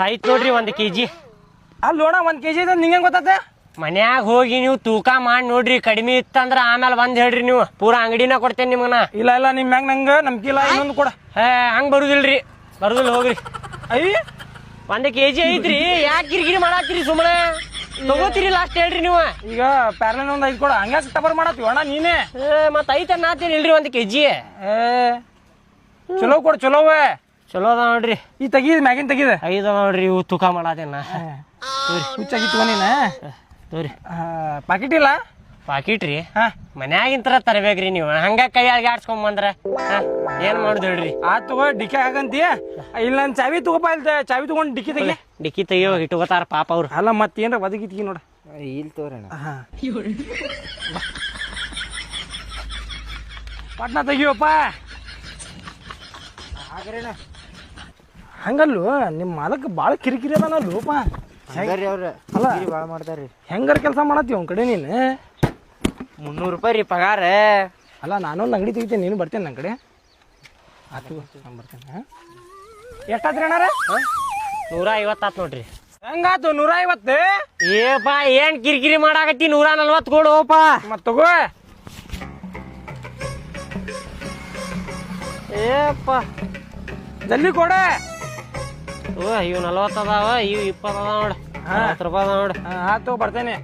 ಆಯ್ತು ನೋಡ್ರಿ 1 kg. ಅಲ್ಲೋಣ 1 kg ಇದೆ ನಿಂಗೆ ಗೊತ್ತಾತೆ? ಮನ್ಯಾಗ ಹೋಗಿ ನೀವು ತೂಕ ಮಾಡಿ ನೋಡ್ರಿ, ಕಡಿಮೆ ಇತ್ತಂದ್ರ ಆಮೇಲೆ ಬಂದ್ ಹೇಳ್ರಿ, ನೀವು ಪೂರಾ ಅಂಗಡಿನ ಕೊಡ್ತೇನೆ ನಿಮ್ಗನ. ಇಲ್ಲ ಇಲ್ಲ ನಿಮ್ ಮ್ಯಾಗ ನಂಗೆ ನಂಬಿಕೆ ಇಲ್ಲ, ಇನ್ನೊಂದು ಕೊಡ. ಹಂಗ ಬರುದಿಲ್ರಿ, ಬರುದಿಲ್ಲ ಹೋಗ್ರಿ. ಅಯ್ಯ 1 kg ಐತ್ರಿ, ಯಾಕೆ ಕಿರಿಕಿರಿ ಮಾಡಾತ್ರಿ? ಸುಮ್ಮನೆ ತಗೋತೀರಿ ಲಾಸ್ಟ್ ಹೇಳ್ರಿ ನೀವು. ಈಗ ಪ್ಯಾರ್ಲನ್ ಒಂದು 5 ಕೊಡ, ಹಂಗ್ಯಾಕೆ ಟಬರ್ ಮಾಡತ್ತೀವಿ ಅಣ್ಣ ನೀನೇ? ಮತ್ತ ಐತೆ ನಾತೀನಿ ಇಲ್ರಿ 1 kg. ಚಲೋ ಕೊಡು, ಚಲೋವೇ ಚಲೋ ಅದ ನೋಡ್ರಿ. ಈ ತೆಗೀದ್ ಮ್ಯಾಗಿನ್ ತೆಗೀದ 5 ನೋಡ್ರಿ, ಇವು ತೂಕ ಮಾಡಾತೇನ. ಹುಚ್ಚಾಗಿ ತಗೋನಿನ ತೋರಿ. ಪಾಕಿಟ್ ಇಲ್ಲ? ಪಾಕಿಟ್ ರೀ, ಹಾ ಮನ್ಯಾಗಿಂತರ ತರಬೇಕ್ರಿ ನೀವು. ಹಂಗ ಕೈಯಾಗಿ ಆಡ್ಸ್ಕೊಂಡ್ ಬಂದ್ರ ಏನ್ ಮಾಡುದು ಹೇಳ್ರಿ? ತಗೋ ಡಿಕ್ಕಿ ಹಾಕಂತೀಯ. ಇಲ್ಲ ನನ್ ಚಾವಿ ತಗೋಪ, ಇಲ್ದ ಚಾವಿ ತಗೊಂಡು ಡಿಕ್ಕಿ ತೆಗಿ. ಡಿಕ್ಕಿ ತೆಗಿಯೋ ಇಟ್ಕೋತಾರ ಪಾಪ ಅವ್ರು. ಅಲ್ಲ ಮತ್ತೇನ್ರ ಬದಗಿ ತೆಗಿ ನೋಡ. ಇಲ್ಲಿ ತೋರಣ ಪಟ್ನಾ ತೆಗಿಯಪ್ಪ. ಹಂಗಲ್ಲು ನಿಮ್ಮ ಮಾಲಕ್ ಬಾಳ ಕಿರಿಕಿರಿ ಅದಾನಲ್ಲೋಪ. ಅವ್ರ ಅಲ್ಲ ಭಾಳ ಮಾಡ್ತಾರ್ರಿ. ಹೆಂಗಾರ ಕೆಲಸ ಮಾಡತ್ತೀವಿ ಅವ್ನ ಕಡೆ ನೀನು. 300 ರೂಪಾಯಿ ರೀ ಪಗಾರ. ಅಲ್ಲ ನಾನೊಂದು ಅಂಗಡಿ ತೆಗಿತೇನೆ, ನೀನು ಬರ್ತೇನೆ ನನ್ನ ಕಡೆ. ಆತು ನಾನು ಬರ್ತೇನೆ. ಎಷ್ಟಾತ್ರಿ ಅಣ್ಣಾರ? 150 ಆತ್ ನೋಡ್ರಿ. ಹೆಂಗಾತು 150? ಏಪ ಏನ್ ಕಿರಿಕಿರಿ ಮಾಡಾಕತ್ತಿ? 140 ಕೊಡೋಪ. ಮತ್ ತಗೋ. ಏಪ್ಪ ಜಲ್ದಿ ಕೊಡೆ. ಇವು 40 ಅದಾವ, ಇವು 20 ಅದಾವ ನೋಡ. 40 ರೂಪಾಯಿ ಅದಾವ ನೋಡ. ಆತು ಬರ್ತೇನೆ.